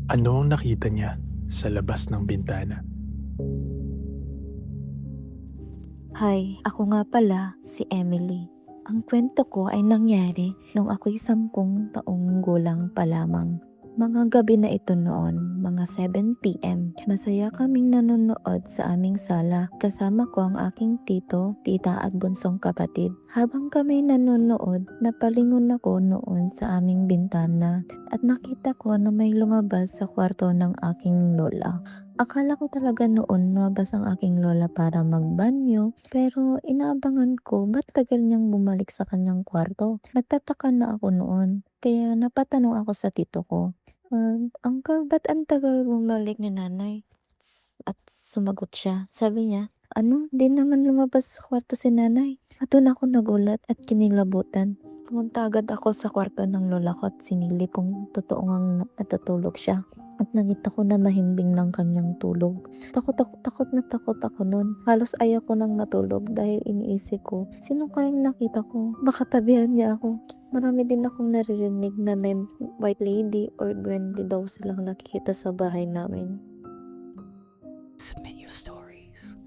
Ano ang nakita niya sa labas ng bintana? Hi, ako nga pala si Emily. Ang kwento ko ay nangyari nung ako'y 10 taong gulang pa lamang. Mga gabi na ito noon, mga 7 p.m. Masaya kaming nanonood sa aming sala. Kasama ko ang aking tito, tita at bunsong kapatid. Habang kami nanonood, napalingon ako noon sa aming bintana at nakita ko na may lumabas sa kwarto ng aking lola. Akala ko talaga noon lumabas ang aking lola para magbanyo, pero inaabangan ko ba't tagal niyang bumalik sa kanyang kwarto. Nagtataka na ako noon, kaya napatanong ako sa tito ko. Uncle, ba't ang tagal bumalik ni nanay? At sumagot siya. Sabi niya, ano, di naman lumabas sa kwarto si nanay. At doon ako nagulat at kinilabutan. Pumunta agad ako sa kwarto ng lola ko at sinilip kung totoo ngang natutulog siya. At nakita ko na mahimbing ng kanyang tulog. Takot ako nun. Halos ayaw ko nang matulog dahil iniisip ko, sino kayang nakita ko? Baka tabihan niya ako. Marami din akong naririnig na may white lady or duwende daw silang nakikita sa bahay namin. Submit your stories.